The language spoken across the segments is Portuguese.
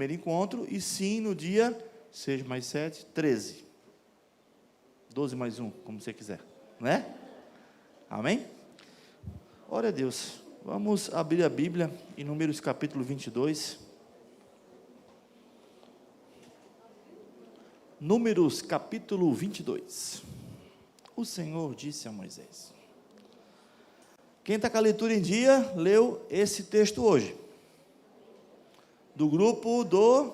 primeiro encontro, e sim no dia 6 mais 7, 13. 12 mais 1, como você quiser, não é? Amém? Glória a Deus. Vamos abrir a Bíblia em Números capítulo 22. Números capítulo 22. O Senhor disse a Moisés. Quem está com a leitura em dia, leu esse texto hoje. Do grupo do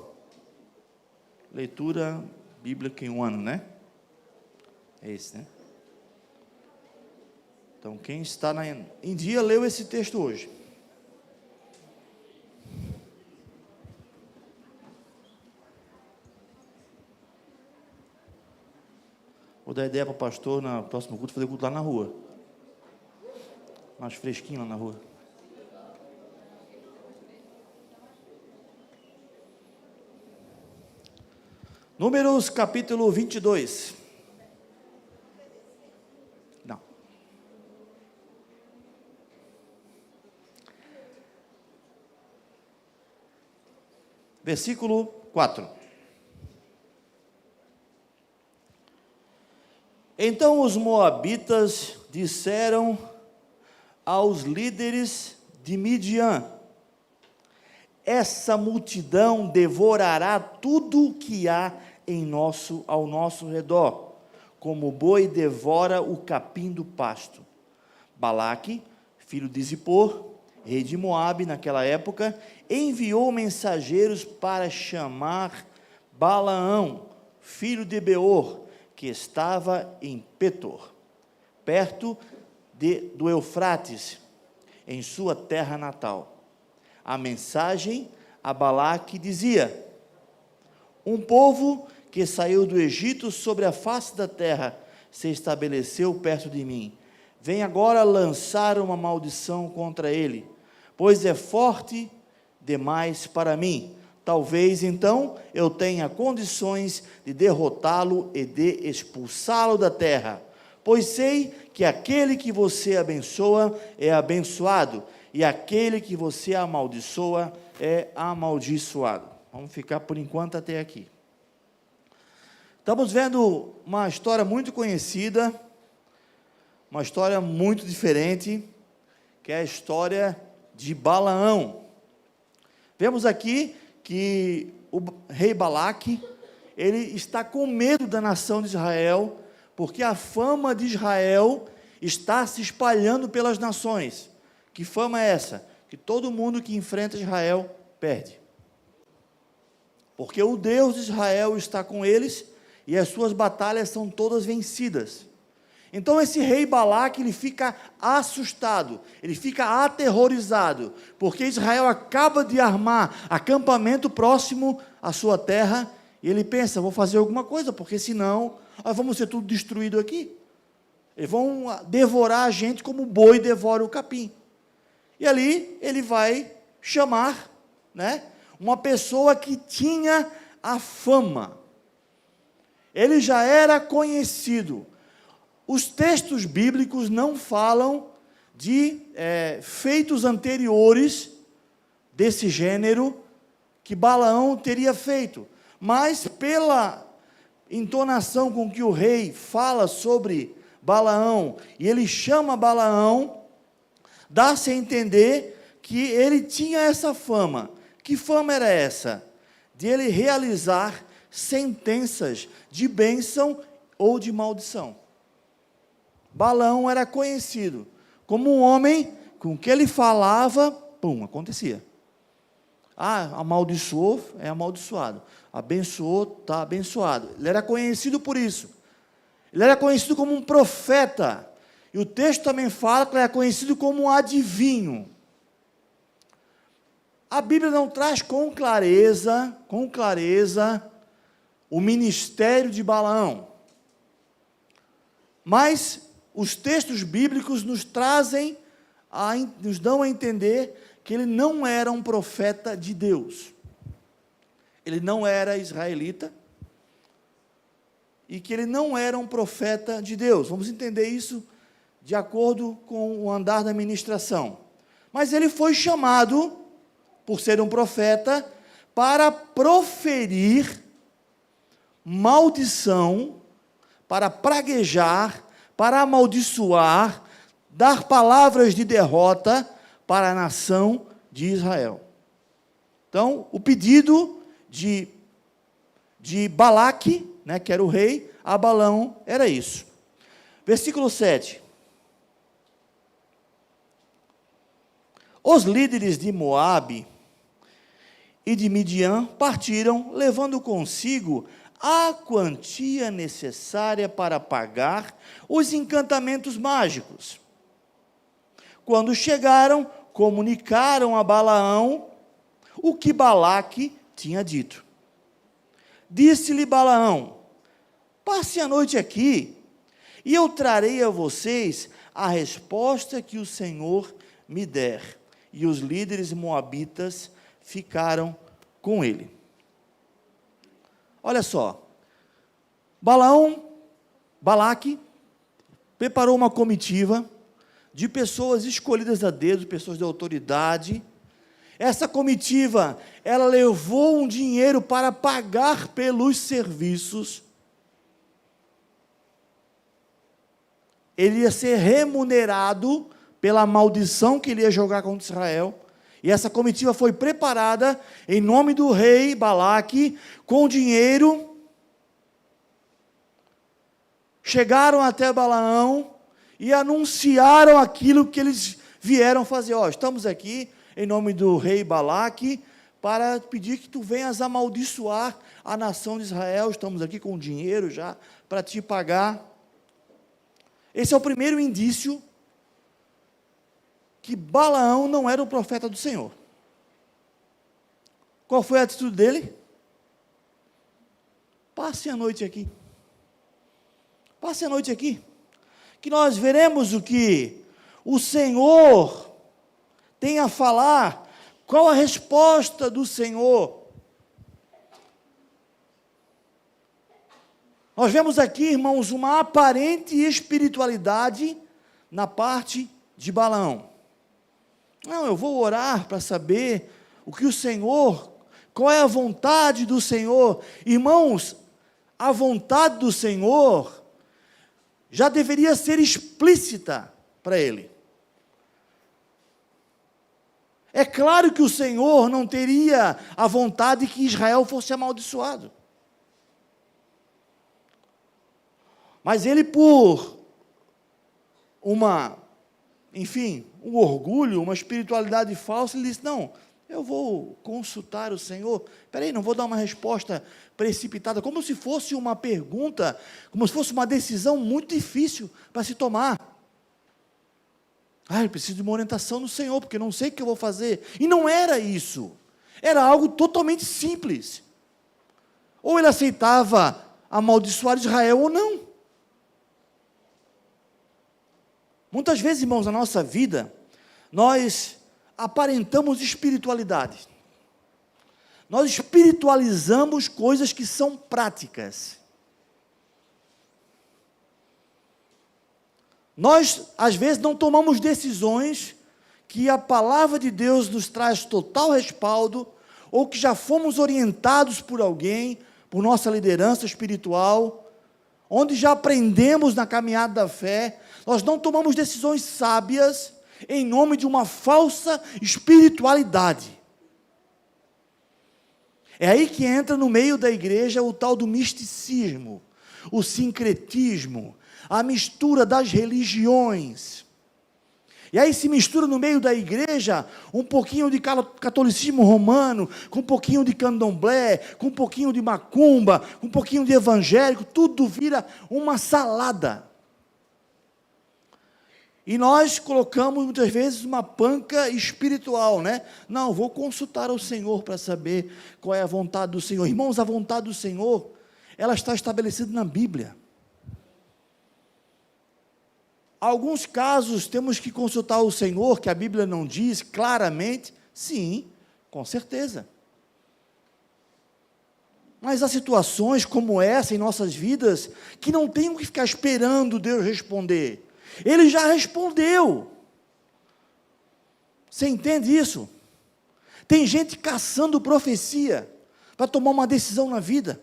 Leitura Bíblica em um ano, né? É esse, né? Então, quem está em dia, leu esse texto hoje. Vou dar ideia para o pastor, no próximo culto, fazer culto lá na rua. Mais fresquinho lá na rua. Números capítulo 22. Não. Versículo 4. Então os moabitas disseram aos líderes de Midian: essa multidão devorará tudo o que há ao nosso redor, como o boi devora o capim do pasto. Balaque, filho de Zippor, rei de Moabe naquela época, enviou mensageiros para chamar Balaão, filho de Beor, que estava em Petor, perto do Eufrates, em sua terra natal. A mensagem a Balaque dizia: um povo que saiu do Egito sobre a face da terra se estabeleceu perto de mim. Vem agora lançar uma maldição contra ele, pois é forte demais para mim. Talvez então eu tenha condições de derrotá-lo e de expulsá-lo da terra, pois sei que aquele que você abençoa é abençoado, e aquele que você amaldiçoa é amaldiçoado. Vamos ficar por enquanto até aqui. Estamos vendo uma história muito conhecida, uma história muito diferente, que é a história de Balaão. Vemos aqui que o rei Balaque, ele está com medo da nação de Israel, porque a fama de Israel está se espalhando pelas nações. Que fama é essa? Que todo mundo que enfrenta Israel perde. Porque o Deus de Israel está com eles, e as suas batalhas são todas vencidas. Então esse rei Balaque, ele fica assustado, ele fica aterrorizado, porque Israel acaba de armar acampamento próximo à sua terra, e ele pensa: vou fazer alguma coisa, porque senão nós vamos ser tudo destruído aqui. Eles vão devorar a gente como o boi devora o capim. E ali ele vai chamar, né, uma pessoa que tinha a fama. Ele já era conhecido. Os textos bíblicos não falam de feitos anteriores desse gênero que Balaão teria feito, mas pela entonação com que o rei fala sobre Balaão, e ele chama Balaão, dá-se a entender que ele tinha essa fama. Que fama era essa? De ele realizar sentenças de bênção ou de maldição. Balaão era conhecido como um homem com que ele falava, pum, acontecia. Amaldiçoou, é amaldiçoado. Abençoou, está abençoado. Ele era conhecido por isso. Ele era conhecido como um profeta. E o texto também fala que ele era conhecido como um adivinho. A Bíblia não traz com clareza o ministério de Balaão. Mas os textos bíblicos nos dão a entender que ele não era um profeta de Deus. Ele não era israelita, e que ele não era um profeta de Deus. Vamos entender isso de acordo com o andar da ministração. Mas ele foi chamado, por ser um profeta, para proferir maldição, para praguejar, para amaldiçoar, dar palavras de derrota para a nação de Israel. Então, o pedido de Balaque, né, que era o rei, a Balaão, era isso. Versículo 7. Os líderes de Moabe e de Midian partiram, levando consigo a quantia necessária para pagar os encantamentos mágicos. Quando chegaram, comunicaram a Balaão o que Balaque tinha dito. Disse-lhe Balaão: passe a noite aqui, e eu trarei a vocês a resposta que o Senhor me der. E os líderes moabitas ficaram com ele. Olha só, Balaque preparou uma comitiva de pessoas escolhidas a dedo, pessoas de autoridade. Essa comitiva, ela levou um dinheiro para pagar pelos serviços. Ele ia ser remunerado pela maldição que ele ia jogar contra Israel. E essa comitiva foi preparada em nome do rei Balaque, com dinheiro. Chegaram até Balaão e anunciaram aquilo que eles vieram fazer. Estamos aqui em nome do rei Balaque para pedir que tu venhas amaldiçoar a nação de Israel. Estamos aqui com dinheiro já para te pagar. Esse é o primeiro indício que Balaão não era o profeta do Senhor. Qual foi a atitude dele? Passe a noite aqui. Passe a noite aqui, que nós veremos o que o Senhor tem a falar, qual a resposta do Senhor. Nós vemos aqui, irmãos, uma aparente espiritualidade na parte de Balaão. Não, eu vou orar para saber o que o Senhor, qual é a vontade do Senhor. Irmãos, a vontade do Senhor já deveria ser explícita para ele. É claro que o Senhor não teria a vontade que Israel fosse amaldiçoado. Mas ele, por um orgulho, uma espiritualidade falsa, ele disse: não, eu vou consultar o Senhor. Espera aí, não vou dar uma resposta precipitada, como se fosse uma pergunta, como se fosse uma decisão muito difícil para se tomar. Eu preciso de uma orientação do Senhor, porque não sei o que eu vou fazer. E não era isso. Era algo totalmente simples. Ou ele aceitava amaldiçoar Israel ou não. Muitas vezes, irmãos, na nossa vida, nós aparentamos espiritualidade. Nós espiritualizamos coisas que são práticas. Nós, às vezes, não tomamos decisões que a palavra de Deus nos traz total respaldo, ou que já fomos orientados por alguém, por nossa liderança espiritual, onde já aprendemos na caminhada da fé. Nós não tomamos decisões sábias em nome de uma falsa espiritualidade. É aí que entra no meio da igreja o tal do misticismo, o sincretismo, a mistura das religiões. E aí se mistura no meio da igreja um pouquinho de catolicismo romano, com um pouquinho de candomblé, com um pouquinho de macumba, com um pouquinho de evangélico, tudo vira uma salada. E nós colocamos muitas vezes uma panca espiritual, né? Não, vou consultar o Senhor para saber qual é a vontade do Senhor. Irmãos, a vontade do Senhor, ela está estabelecida na Bíblia. Alguns casos temos que consultar o Senhor, que a Bíblia não diz claramente. Sim, com certeza. Mas há situações como essa em nossas vidas, que não tem que ficar esperando Deus responder. Ele já respondeu. Você entende isso? Tem gente caçando profecia para tomar uma decisão na vida,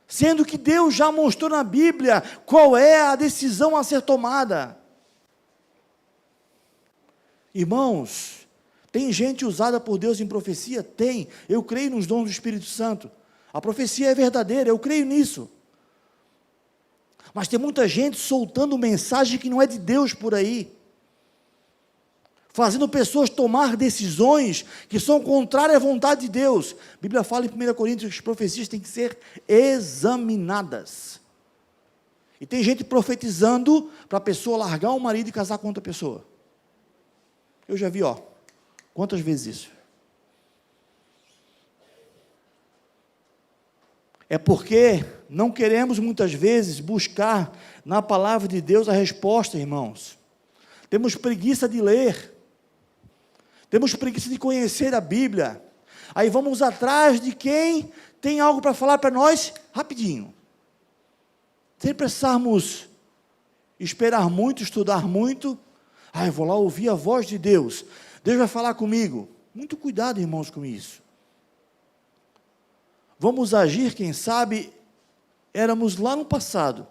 sendo que Deus já mostrou na Bíblia qual é a decisão a ser tomada. Irmãos, tem gente usada por Deus em profecia? Tem. Eu creio nos dons do Espírito Santo. A profecia é verdadeira, eu creio nisso. Mas tem muita gente soltando mensagem que não é de Deus por aí, fazendo pessoas tomar decisões que são contrárias à vontade de Deus. A Bíblia fala em 1 Coríntios que as profecias têm que ser examinadas. E tem gente profetizando para a pessoa largar o marido e casar com outra pessoa. Eu já vi, quantas vezes isso? É porque não queremos muitas vezes buscar na palavra de Deus a resposta, irmãos. Temos preguiça de ler. Temos preguiça de conhecer a Bíblia. Aí vamos atrás de quem tem algo para falar para nós rapidinho. Sem precisarmos esperar muito, estudar muito. Eu vou lá ouvir a voz de Deus. Deus vai falar comigo. Muito cuidado, irmãos, com isso. Vamos agir, quem sabe, éramos lá no passado,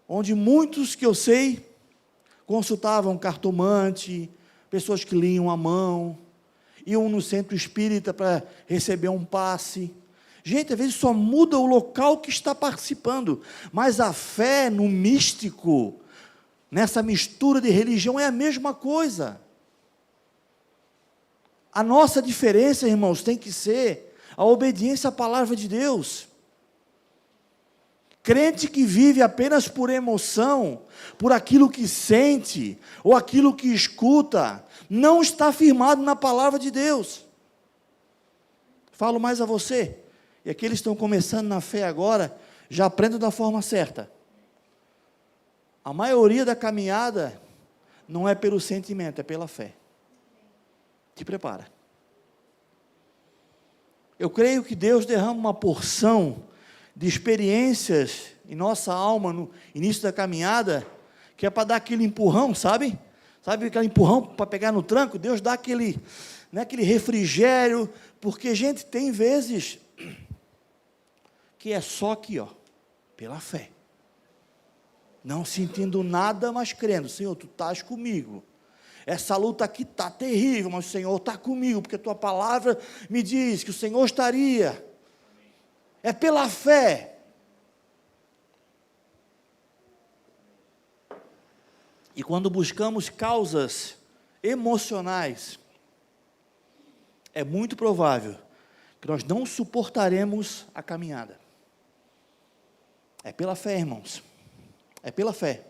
onde muitos que eu sei consultavam cartomante, pessoas que liam a mão, iam no centro espírita para receber um passe. Gente, às vezes só muda o local que está participando, mas a fé no místico, nessa mistura de religião, é a mesma coisa. A nossa diferença, irmãos, tem que ser a obediência à palavra de Deus. Crente que vive apenas por emoção, por aquilo que sente, ou aquilo que escuta, não está firmado na palavra de Deus. Falo mais a você, e aqueles que estão começando na fé agora, já aprendam da forma certa. A maioria da caminhada não é pelo sentimento, é pela fé. Te prepara. Eu creio que Deus derrama uma porção de experiências em nossa alma no início da caminhada, que é para dar aquele empurrão, sabe? Sabe aquele empurrão para pegar no tranco? Deus dá aquele, aquele refrigério, porque, gente, tem vezes que é só aqui, pela fé. Não sentindo nada, mas crendo. Senhor, Tu estás comigo. Essa luta aqui está terrível, mas o Senhor está comigo, porque a Tua palavra me diz que o Senhor estaria. É pela fé. E quando buscamos causas emocionais, é muito provável que nós não suportaremos a caminhada. É pela fé, irmãos. É pela fé.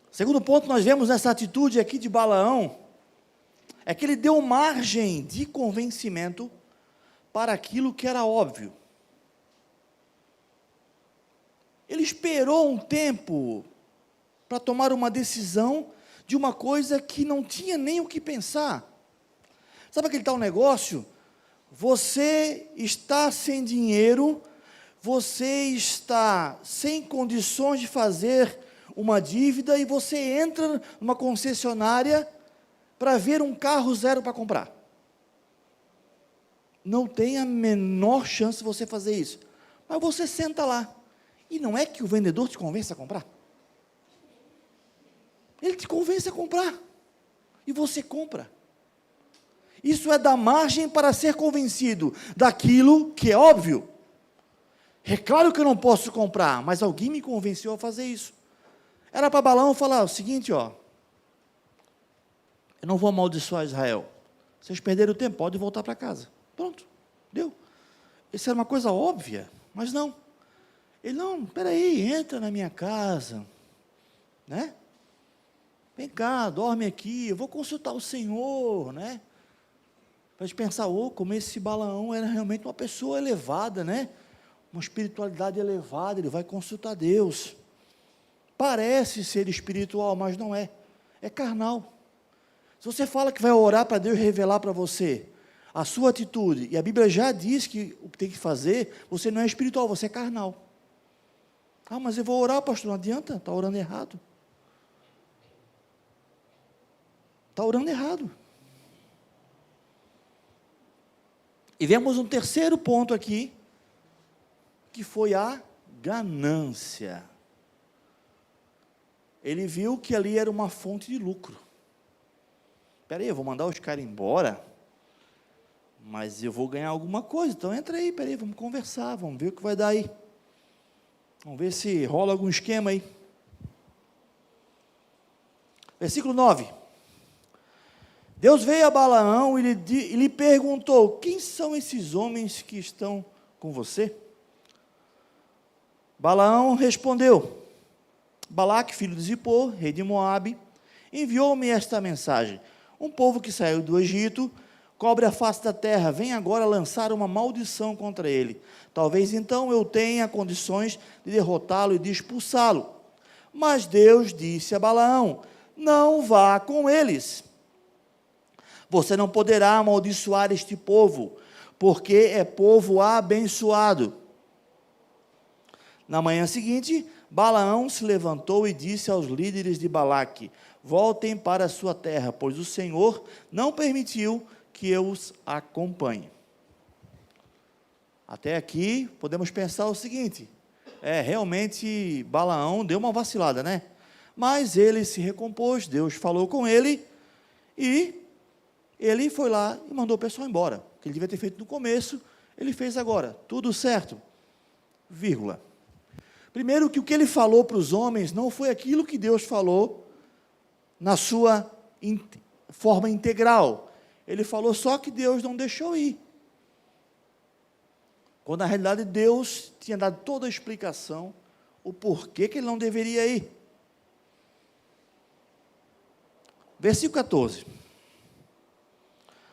Segundo ponto, nós vemos nessa atitude aqui de Balaão, é que ele deu margem de convencimento para aquilo que era óbvio. Ele esperou um tempo para tomar uma decisão de uma coisa que não tinha nem o que pensar. Sabe aquele tal negócio? Você está sem dinheiro, você está sem condições de fazer uma dívida e você entra numa concessionária para ver um carro zero para comprar. Não tem a menor chance de você fazer isso. Mas você senta lá. E não é que o vendedor te convence a comprar? Ele te convence a comprar. E você compra. Isso é dar margem para ser convencido daquilo que é óbvio. É claro que eu não posso comprar, mas alguém me convenceu a fazer isso. Era para Balaão falar o seguinte, eu não vou amaldiçoar Israel. Vocês perderam o tempo, podem voltar para casa. Pronto, deu. Isso era uma coisa óbvia, mas não. Ele, não, peraí, entra na minha casa, né? Vem cá, dorme aqui, eu vou consultar o Senhor, né? Para a gente pensar, como esse Balaão era realmente uma pessoa elevada, né? Uma espiritualidade elevada, ele vai consultar Deus. Parece ser espiritual, mas não é. É carnal. Se você fala que vai orar para Deus revelar para você a sua atitude, e a Bíblia já diz que o que tem que fazer, você não é espiritual, você é carnal. Mas eu vou orar, pastor, não adianta, está orando errado. está orando errado. E vemos um terceiro ponto aqui, que foi a ganância. Ele viu que ali era uma fonte de lucro. Espera aí, eu vou mandar os caras embora, mas eu vou ganhar alguma coisa, então entra aí, espera aí, vamos conversar, vamos ver o que vai dar aí. Vamos ver se rola algum esquema aí. Versículo 9. Deus veio a Balaão e lhe perguntou: quem são esses homens que estão com você? Balaão respondeu: Balaque, filho de Zippor, rei de Moabe, enviou-me esta mensagem: um povo que saiu do Egito cobre a face da terra, vem agora lançar uma maldição contra ele. Talvez então eu tenha condições de derrotá-lo e de expulsá-lo. Mas Deus disse a Balaão: não vá com eles. Você não poderá amaldiçoar este povo, porque é povo abençoado. Na manhã seguinte, Balaão se levantou e disse aos líderes de Balaque: voltem para a sua terra, pois o Senhor não permitiu que eu os acompanhe. Até aqui, podemos pensar o seguinte: realmente Balaão deu uma vacilada, né? Mas ele se recompôs, Deus falou com ele, e ele foi lá e mandou o pessoal embora. O que ele devia ter feito no começo, ele fez agora. Tudo certo, vírgula. Primeiro, que o que ele falou para os homens não foi aquilo que Deus falou na sua forma integral. Ele falou só que Deus não deixou ir. Quando na realidade Deus tinha dado toda a explicação, o porquê que ele não deveria ir. Versículo 14.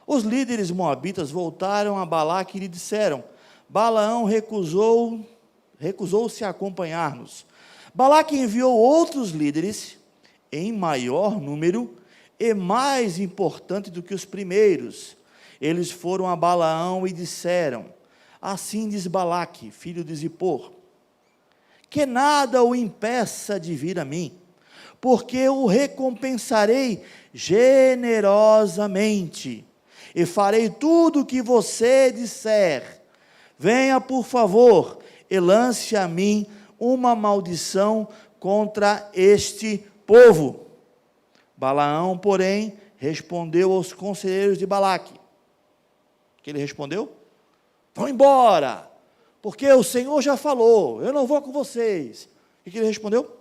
Os líderes moabitas voltaram a Balaque e lhe disseram: Balaão recusou-se a acompanhar-nos. Balaque enviou outros líderes, em maior número, e mais importante do que os primeiros. Eles foram a Balaão e disseram: assim diz Balaque, filho de Zippor, que nada o impeça de vir a mim, porque o recompensarei generosamente, e farei tudo o que você disser. Venha, por favor, e lance a mim uma maldição contra este povo. Balaão, porém, respondeu aos conselheiros de Balaque. O que ele respondeu? Vão embora, porque o Senhor já falou, eu não vou com vocês. O que ele respondeu?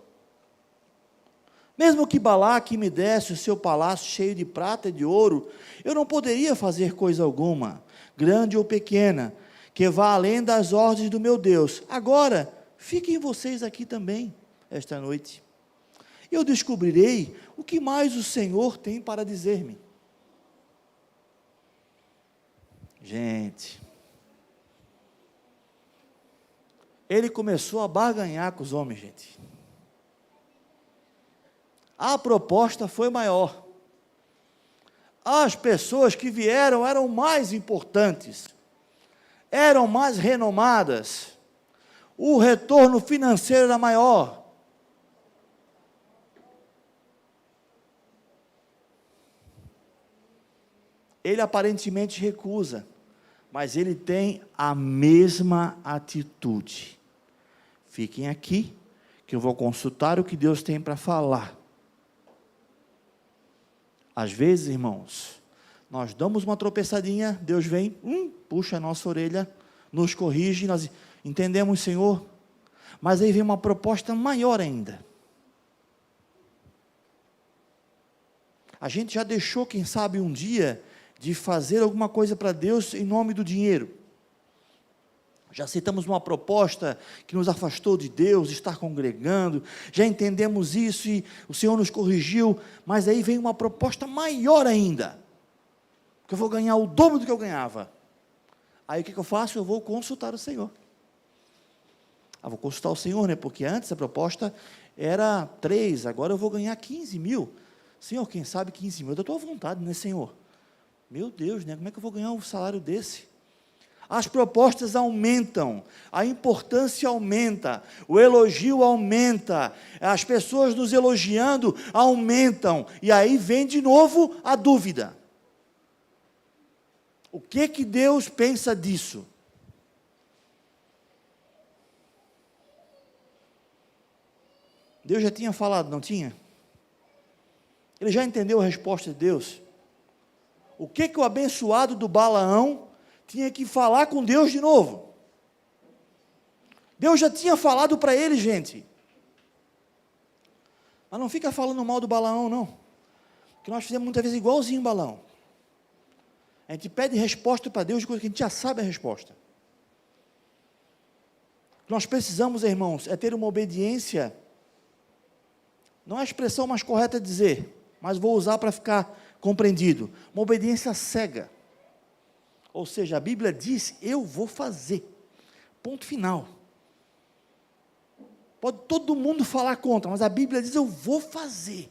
Mesmo que Balaque me desse o seu palácio cheio de prata e de ouro, eu não poderia fazer coisa alguma, grande ou pequena, que vá além das ordens do meu Deus. Agora, fiquem vocês aqui também, esta noite. Eu descobrirei o que mais o Senhor tem para dizer-me. Gente, ele começou a barganhar com os homens, gente. A proposta foi maior. As pessoas que vieram eram mais importantes, eram mais renomadas, o retorno financeiro era maior. Ele aparentemente recusa, mas ele tem a mesma atitude. Fiquem aqui, que eu vou consultar o que Deus tem para falar. Às vezes, irmãos, nós damos uma tropeçadinha, Deus vem, puxa a nossa orelha, nos corrige, nós entendemos, Senhor, mas aí vem uma proposta maior ainda. A gente já deixou, quem sabe, um dia, de fazer alguma coisa para Deus em nome do dinheiro. Já aceitamos uma proposta que nos afastou de Deus, de estar congregando, já entendemos isso e o Senhor nos corrigiu, mas aí vem uma proposta maior ainda, que eu vou ganhar o dobro do que eu ganhava. Aí o que eu faço? Eu vou consultar o Senhor. Vou consultar o Senhor, né? Porque antes a proposta era 3, agora eu vou ganhar 15 mil. Senhor, quem sabe 15 mil, da tua vontade, né, Senhor? Meu Deus, né? Como é que eu vou ganhar um salário desse? as propostas aumentam, a importância aumenta, o elogio aumenta, as pessoas nos elogiando aumentam, e aí vem de novo a dúvida. O que Deus pensa disso? Deus já tinha falado, não tinha? Ele já entendeu a resposta de Deus? O que o abençoado do Balaão tinha que falar com Deus de novo? Deus já tinha falado para ele, gente. Mas não fica falando mal do Balaão, não. Porque nós fizemos muitas vezes igualzinho o Balaão. A gente pede resposta para Deus de coisa que a gente já sabe a resposta. O que nós precisamos, irmãos, é ter uma obediência. Não é a expressão mais correta de dizer, mas vou usar para ficar compreendido. Uma obediência cega. Ou seja, a Bíblia diz, eu vou fazer. Ponto final. Pode todo mundo falar contra, mas a Bíblia diz, eu vou fazer.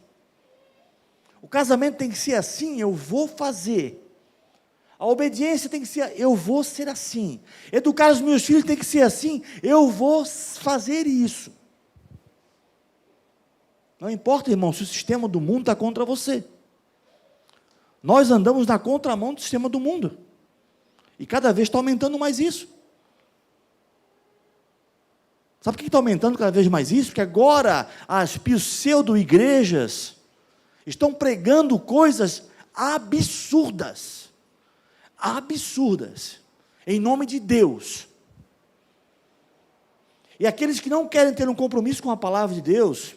O casamento tem que ser assim, eu vou fazer. A obediência tem que ser, eu vou ser assim. Educar os meus filhos tem que ser assim, eu vou fazer isso. Não importa, irmão, se o sistema do mundo está contra você. Nós andamos na contramão do sistema do mundo. E cada vez está aumentando mais isso. Sabe por que está aumentando cada vez mais isso? Porque agora as pseudo-igrejas estão pregando coisas absurdas. Absurdas. Em nome de Deus. E aqueles que não querem ter um compromisso com a palavra de Deus,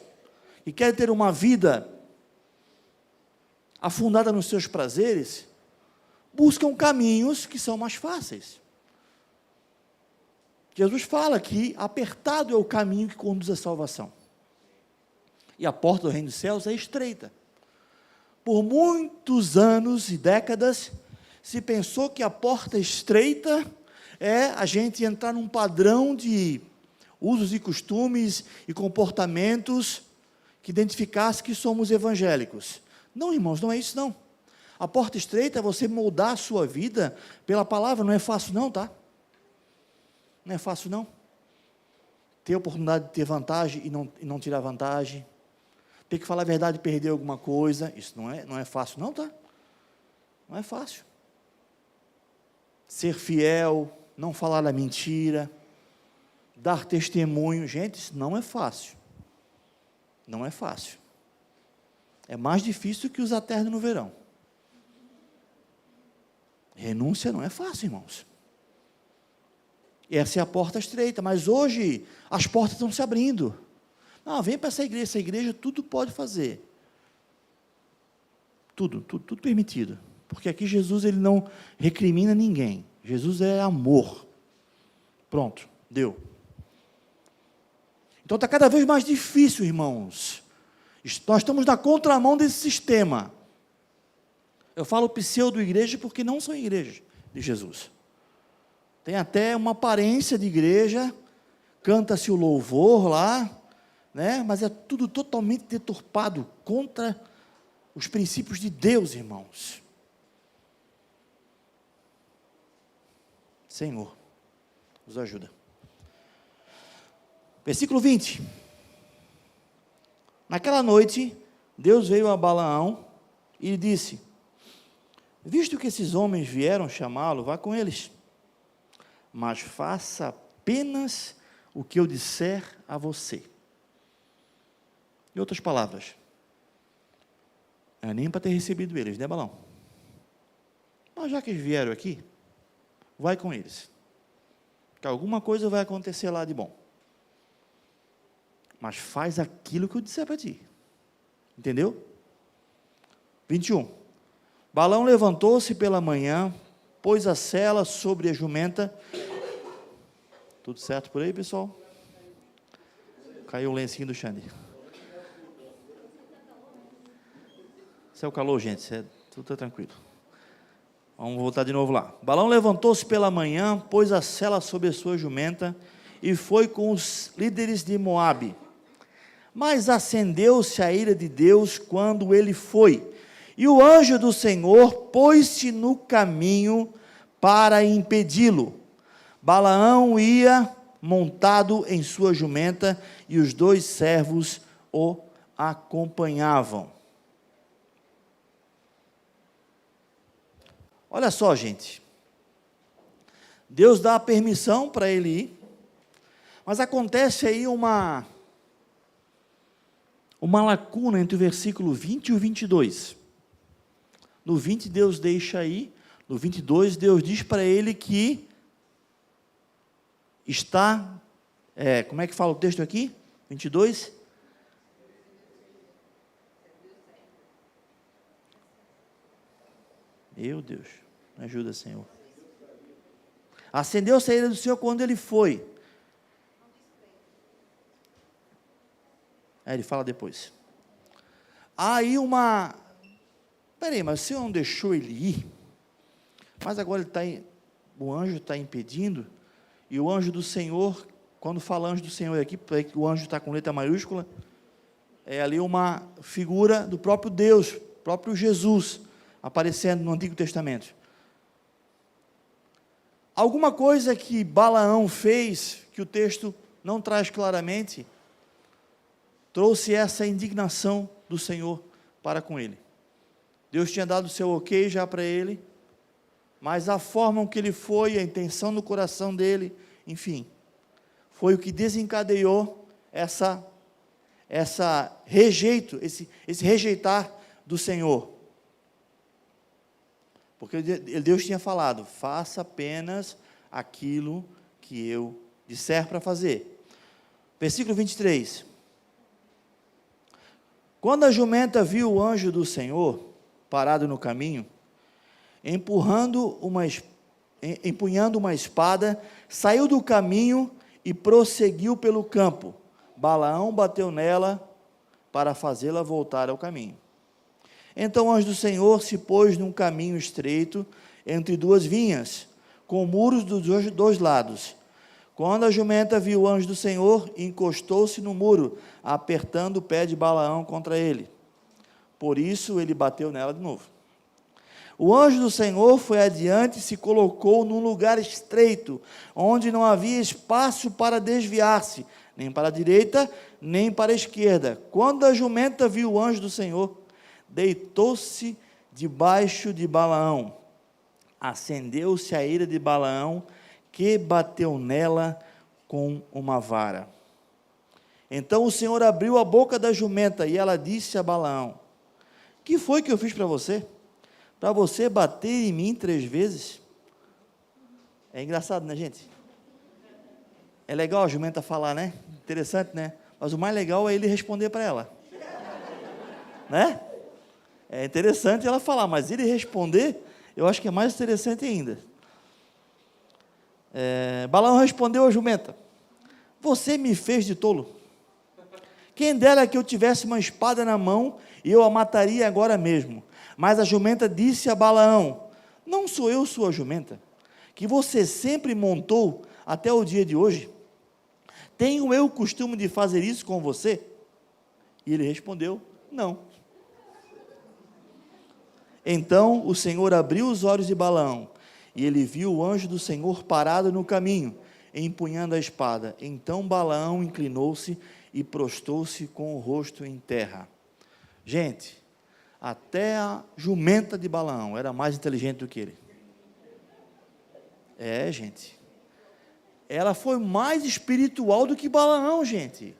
e querem ter uma vida afundada nos seus prazeres, buscam caminhos que são mais fáceis. Jesus fala que apertado é o caminho que conduz à salvação. E a porta do reino dos céus é estreita. Por muitos anos e décadas, se pensou que a porta estreita é a gente entrar num padrão de usos e costumes e comportamentos que identificasse que somos evangélicos. Não, irmãos, não é isso não. A porta estreita é você moldar a sua vida pela palavra, não é fácil não, tá? Não é fácil não. Ter a oportunidade de ter vantagem e não tirar vantagem. Ter que falar a verdade e perder alguma coisa, isso não é fácil não, tá? Não é fácil. Ser fiel, não falar a mentira, dar testemunho, gente, isso não é fácil. Não é fácil. É mais difícil que usar terno no verão. Renúncia não é fácil, irmãos. Essa é a porta estreita, mas hoje as portas estão se abrindo. Não, vem para essa igreja tudo pode fazer. Tudo permitido. Porque aqui Jesus ele não recrimina ninguém. Jesus é amor. Pronto, deu. Então está cada vez mais difícil, irmãos. Nós estamos na contramão desse sistema. Eu falo pseudo-igreja porque não são igrejas de Jesus. Tem até uma aparência de igreja, canta-se o louvor lá, né? Mas é tudo totalmente deturpado contra os princípios de Deus, irmãos. Senhor, nos ajuda. Versículo 20. Naquela noite, Deus veio a Balaão e lhe disse: visto que esses homens vieram chamá-lo, vá com eles, mas faça apenas o que eu disser a você. Em outras palavras, não é nem para ter recebido eles, né, Balaão? Mas já que eles vieram aqui, vai com eles, que alguma coisa vai acontecer lá de bom. Mas faz aquilo que eu disser para ti. Entendeu? 21. Balaão levantou-se pela manhã, pôs a sela sobre a jumenta. Tudo certo por aí, pessoal? Caiu o lencinho do Xande. Isso é o calor, gente. Tudo está tranquilo. Vamos voltar de novo lá. Balaão levantou-se pela manhã, pôs a sela sobre a sua jumenta e foi com os líderes de Moabe. Mas acendeu-se a ira de Deus quando ele foi, e o anjo do Senhor pôs-se no caminho para impedi-lo. Balaão ia montado em sua jumenta, e os 2 servos o acompanhavam. Olha só, gente. Deus dá a permissão para ele ir, mas acontece aí uma lacuna entre o versículo 20 e o 22. No 20 Deus deixa ir, no 22 Deus diz para ele que está, como é que fala o texto aqui? 22? Meu Deus, me ajuda, Senhor. Acendeu-se a ira do Senhor quando ele foi. Aí ele fala depois. Aí peraí, mas o Senhor não deixou ele ir? Mas agora o anjo está impedindo, e o anjo do Senhor, quando fala anjo do Senhor aqui, o anjo está com letra maiúscula, é ali uma figura do próprio Deus, próprio Jesus, aparecendo no Antigo Testamento. Alguma coisa que Balaão fez, que o texto não traz claramente, trouxe essa indignação do Senhor para com ele. Deus tinha dado o seu ok já para ele, mas a forma que ele foi, a intenção no coração dele, enfim, foi o que desencadeou esse rejeitar do Senhor. Porque Deus tinha falado, faça apenas aquilo que eu disser para fazer. Versículo 23. Quando a jumenta viu o anjo do Senhor parado no caminho, empunhando uma espada, saiu do caminho e prosseguiu pelo campo. Balaão bateu nela para fazê-la voltar ao caminho. Então o anjo do Senhor se pôs num caminho estreito, entre 2 vinhas, com muros dos 2 lados. Quando a jumenta viu o anjo do Senhor, encostou-se no muro, apertando o pé de Balaão contra ele. Por isso ele bateu nela de novo. O anjo do Senhor foi adiante e se colocou num lugar estreito, onde não havia espaço para desviar-se, nem para a direita, nem para a esquerda. Quando a jumenta viu o anjo do Senhor, deitou-se debaixo de Balaão. Acendeu-se a ira de Balaão, que bateu nela com uma vara. Então o Senhor abriu a boca da jumenta, e ela disse a Balaão: que foi que eu fiz para você? Para você bater em mim 3 vezes? É engraçado, né, gente? É legal a jumenta falar, né? Interessante, né? Mas o mais legal é ele responder para ela. Né? É interessante ela falar, mas ele responder, eu acho que é mais interessante ainda. Balaão respondeu à jumenta: você me fez de tolo. Quem dera que eu tivesse uma espada na mão, e eu a mataria agora mesmo. Mas a jumenta disse a Balaão: não sou eu sua jumenta, que você sempre montou até o dia de hoje? Tenho eu o costume de fazer isso com você? E ele respondeu: não. Então o Senhor abriu os olhos de Balaão, e ele viu o anjo do Senhor parado no caminho, empunhando a espada. Então Balaão inclinou-se e prostou-se com o rosto em terra. Gente, até a jumenta de Balaão era mais inteligente do que ele. Gente. Ela foi mais espiritual do que Balaão, gente.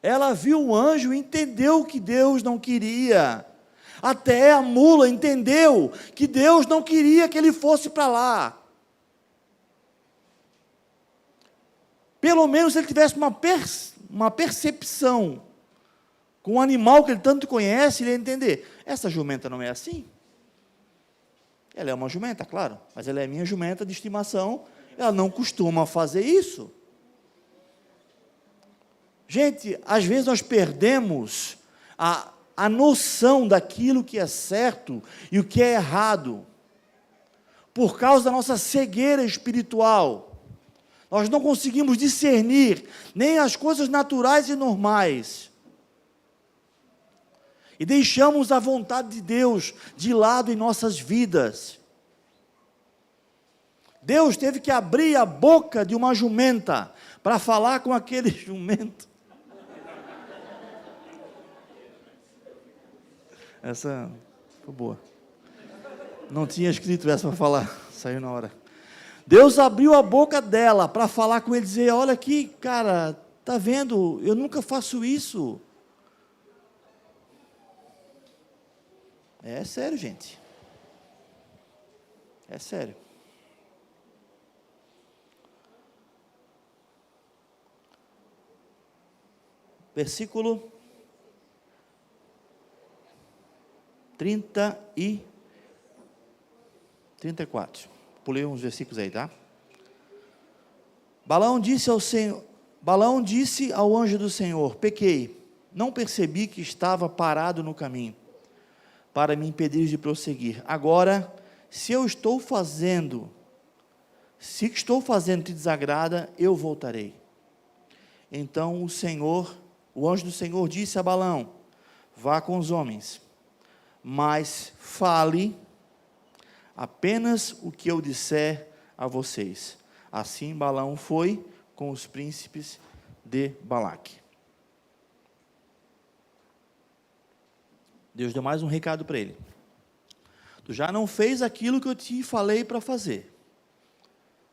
Ela viu o anjo e entendeu que Deus não queria. Até a mula entendeu que Deus não queria que ele fosse para lá. Pelo menos se ele tivesse uma percepção com o animal que ele tanto conhece, ele ia entender. Essa jumenta não é assim? Ela é uma jumenta, claro, mas ela é minha jumenta de estimação, ela não costuma fazer isso. Gente, às vezes nós perdemos a noção daquilo que é certo e o que é errado, por causa da nossa cegueira espiritual. Nós não conseguimos discernir nem as coisas naturais e normais, e deixamos a vontade de Deus de lado em nossas vidas. Deus teve que abrir a boca de uma jumenta para falar com aquele jumento. Essa foi boa. Não tinha escrito essa para falar, saiu na hora. Deus abriu a boca dela para falar com ele, dizer: olha aqui, cara, tá vendo? Eu nunca faço isso. É sério, gente. É sério. Versículo 30 e 34. Pulei uns versículos aí, tá? Balaão disse ao anjo do Senhor: pequei, não percebi que estava parado no caminho, para me impedir de prosseguir. Agora, se estou fazendo te desagrada, eu voltarei. Então o anjo do Senhor disse a Balaão: vá com os homens, mas fale apenas o que eu disser a vocês. Assim Balaão foi com os príncipes de Balaque. Deus deu mais um recado para ele: tu já não fez aquilo que eu te falei para fazer,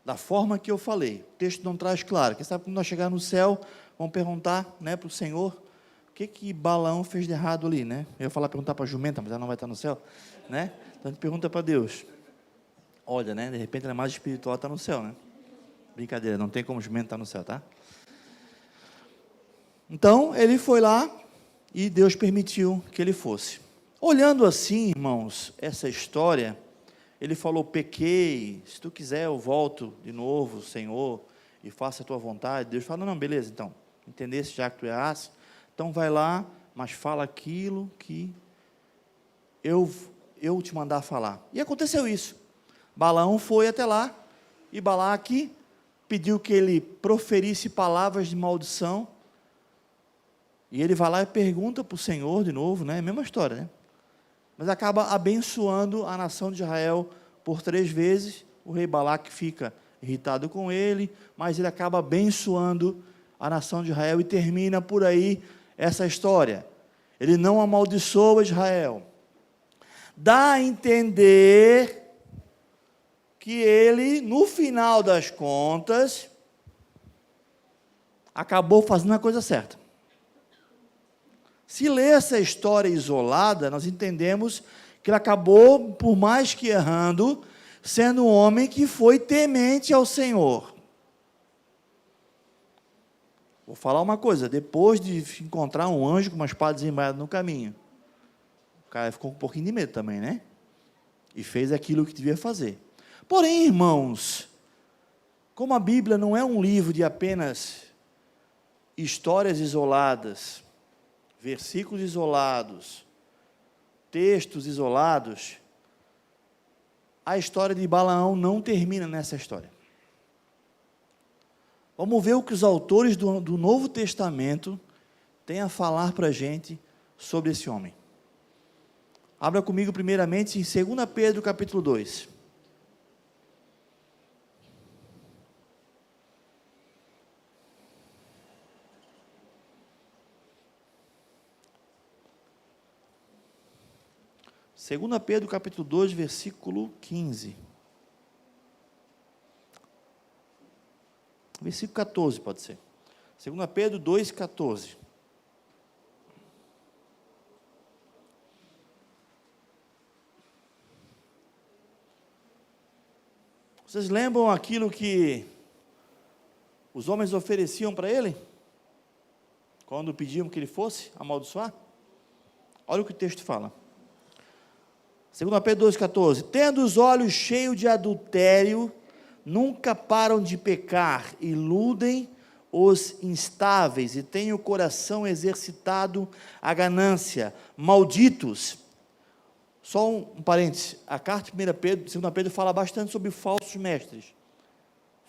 da forma que eu falei. O texto não traz claro. Quem sabe quando nós chegar no céu, vamos perguntar, né, para o Senhor, o que Balaão fez de errado ali, né? Eu ia perguntar para a jumenta, mas ela não vai estar no céu, né? Então a gente pergunta para Deus. Olha, né, de repente ela é mais espiritual, está no céu, né? Brincadeira, não tem como jumento estar no céu, tá? Então, ele foi lá e Deus permitiu que ele fosse. Olhando assim, irmãos, essa história, ele falou: pequei, se tu quiser eu volto de novo, Senhor, e faça a tua vontade. Deus fala: não, beleza, então, entendesse já que tu errasse, então vai lá, mas fala aquilo que eu te mandar falar. E aconteceu isso. Balaão foi até lá, e Balaque pediu que ele proferisse palavras de maldição, e ele vai lá e pergunta para o Senhor de novo, né? Mesma história, né? Mas acaba abençoando a nação de Israel por 3 vezes. O rei Balaque fica irritado com ele, mas ele acaba abençoando a nação de Israel, e termina por aí essa história. Ele não amaldiçoa Israel. Dá a entender que ele, no final das contas, acabou fazendo a coisa certa. Se ler essa história isolada, nós entendemos que ele acabou, por mais que errando, sendo um homem que foi temente ao Senhor. Vou falar uma coisa: depois de encontrar um anjo com uma espada desembainhada no caminho, o cara ficou com um pouquinho de medo também, né? E fez aquilo que devia fazer. Porém, irmãos, como a Bíblia não é um livro de apenas histórias isoladas, versículos isolados, textos isolados, a história de Balaão não termina nessa história. Vamos ver o que os autores do Novo Testamento têm a falar para a gente sobre esse homem. Abra comigo primeiramente em 2 Pedro capítulo 2. Segunda Pedro capítulo 2, versículo 15. Versículo 14 pode ser. 2 Pedro 2, 14. Vocês lembram aquilo que os homens ofereciam para ele? Quando pediam que ele fosse amaldiçoar? Olha o que o texto fala. 2 Pedro 2,14, tendo os olhos cheios de adultério, nunca param de pecar, iludem os instáveis e têm o coração exercitado à ganância, malditos. Só um parênteses, a carta de 2 Pedro fala bastante sobre falsos mestres,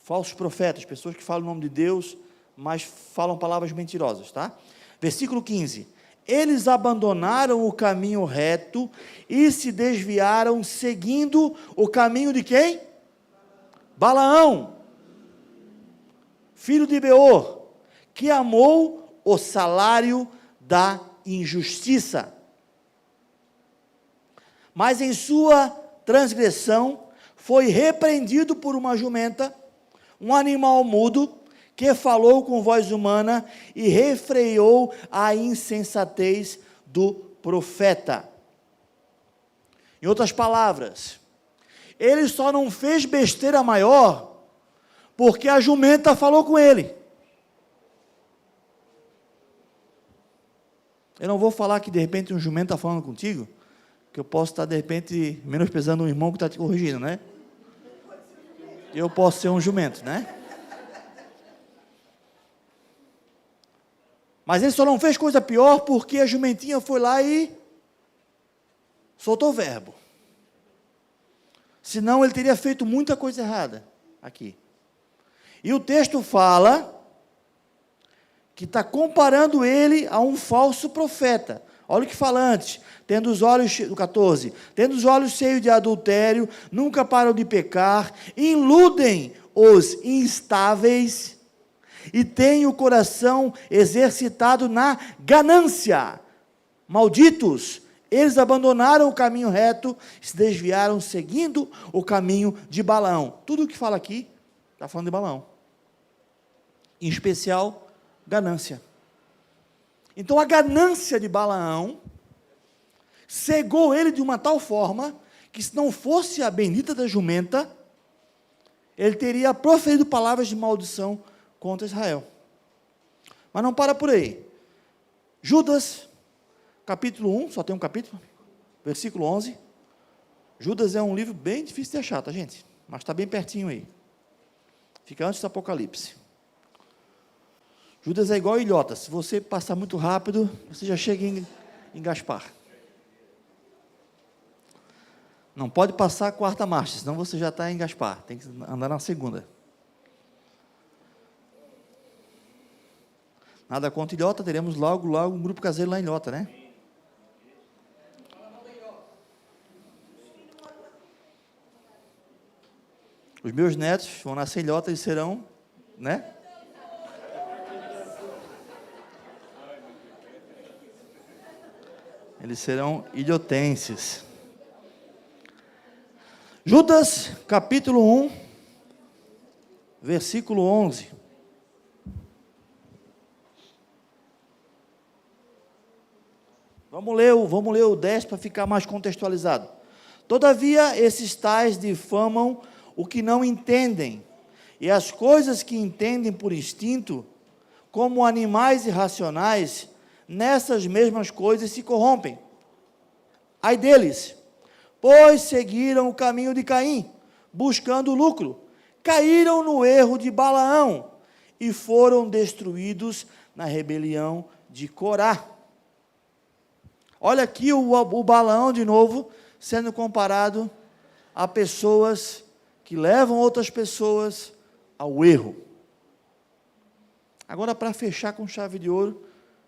falsos profetas, pessoas que falam o nome de Deus, mas falam palavras mentirosas, tá? Versículo 15, eles abandonaram o caminho reto e se desviaram seguindo o caminho de quem? Balaão, filho de Beor, que amou o salário da injustiça. Mas em sua transgressão foi repreendido por uma jumenta, um animal mudo, que falou com voz humana e refreou a insensatez do profeta. Em outras palavras, ele só não fez besteira maior porque a jumenta falou com ele. Eu não vou falar que de repente um jumento está falando contigo, que eu posso estar de repente menosprezando um irmão que está te corrigindo, né? Eu posso ser um jumento, né? Mas ele só não fez coisa pior porque a jumentinha foi lá e soltou o verbo. Senão ele teria feito muita coisa errada aqui. E o texto fala que está comparando ele a um falso profeta. Olha o que fala antes, tendo os olhos, do 14, tendo os olhos cheios de adultério, nunca param de pecar, iludem os instáveis, e têm o coração exercitado na ganância. Malditos, eles abandonaram o caminho reto, se desviaram seguindo o caminho de Balaão. Tudo o que fala aqui, está falando de Balaão. Em especial, ganância. Então a ganância de Balaão cegou ele de uma tal forma que, se não fosse a bendita da jumenta, ele teria proferido palavras de maldição contra Israel. Mas não para por aí. Judas, capítulo 1, só tem um capítulo, versículo 11. Judas é um livro bem difícil de achar, tá, gente? Mas está bem pertinho aí. Fica antes do Apocalipse. Judas é igual ilhota. Se você passar muito rápido, você já chega em Gaspar. Não pode passar a quarta marcha, senão você já está em Gaspar. Tem que andar na segunda. Nada contra Ilhota, teremos logo um grupo caseiro lá em Ilhota, né? Os meus netos vão nascer em Ilhota e serão, né? Eles serão ilhotenses. Judas, capítulo 1, versículo 11. Vamos ler o 10 para ficar mais contextualizado. Todavia, esses tais difamam o que não entendem, e as coisas que entendem por instinto, como animais irracionais, nessas mesmas coisas se corrompem. Ai deles, pois seguiram o caminho de Caim, buscando lucro, caíram no erro de Balaão, e foram destruídos na rebelião de Corá. Olha aqui o Balaão de novo, sendo comparado a pessoas que levam outras pessoas ao erro. Agora, para fechar com chave de ouro,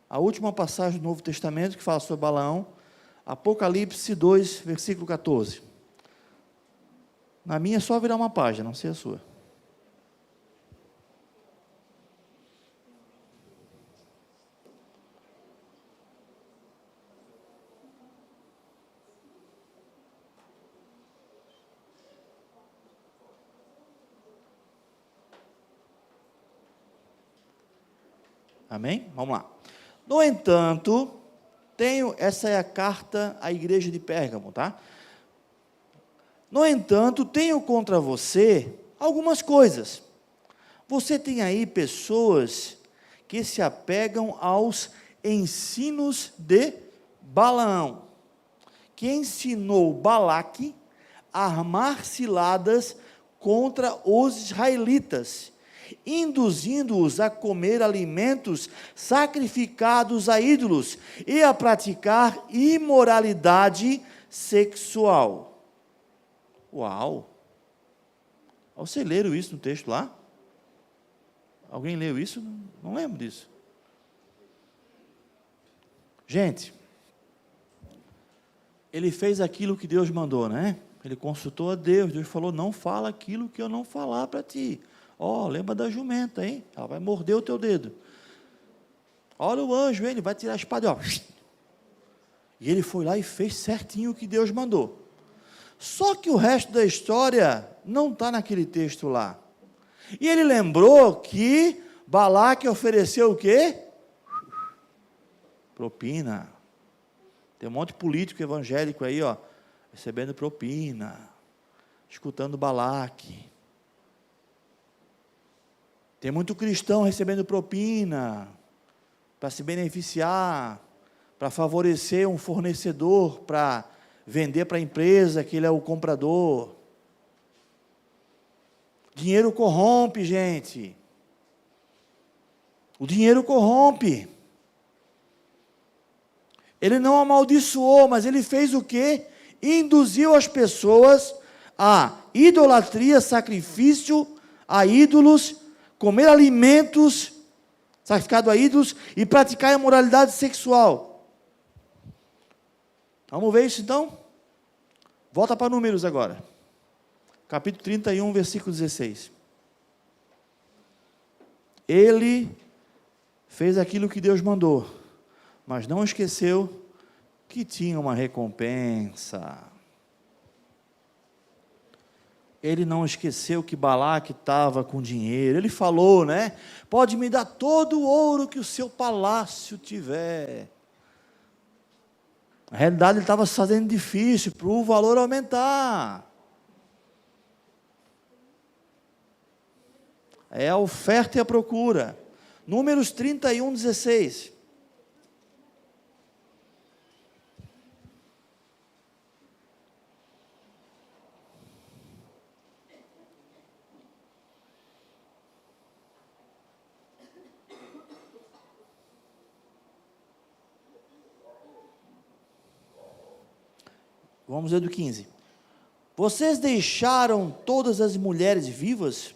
a última passagem do Novo Testamento que fala sobre Balaão, Apocalipse 2, versículo 14. Na minha é só virar uma página, não sei a sua. Amém? Vamos lá. No entanto, essa é a carta à igreja de Pérgamo, tá? No entanto, tenho contra você algumas coisas. Você tem aí pessoas que se apegam aos ensinos de Balaão, que ensinou Balaque a armar ciladas contra os israelitas, induzindo-os a comer alimentos sacrificados a ídolos e a praticar imoralidade sexual. Uau! Você leram isso no texto lá? Alguém leu isso? Não lembro disso. Gente, ele fez aquilo que Deus mandou, né? Ele consultou a Deus. Deus falou, não fala aquilo que eu não falar para ti. Lembra da jumenta, hein? Ela vai morder o teu dedo. Olha o anjo, ele vai tirar a espada, E ele foi lá e fez certinho o que Deus mandou. Só que o resto da história não está naquele texto lá. E ele lembrou que Balaque ofereceu o quê? Propina. Tem um monte de político evangélico aí, recebendo propina, escutando Balaque. Tem muito cristão recebendo propina, para se beneficiar, para favorecer um fornecedor, para vender para a empresa que ele é o comprador. Dinheiro corrompe, gente. O dinheiro corrompe. Ele não amaldiçoou, mas ele fez o quê? Induziu as pessoas a idolatria, sacrifício a ídolos, comer alimentos sacrificados a ídolos e praticar a imoralidade sexual. Vamos ver isso então? Volta para Números agora. Capítulo 31, versículo 16. Ele fez aquilo que Deus mandou, mas não esqueceu que tinha uma recompensa. Ele não esqueceu que Balaque estava com dinheiro. Ele falou, pode me dar todo o ouro que o seu palácio tiver. Na realidade, ele estava se fazendo difícil para o valor aumentar. É a oferta e a procura. Números 31, 16. Vamos ver do 15. Vocês deixaram todas as mulheres vivas?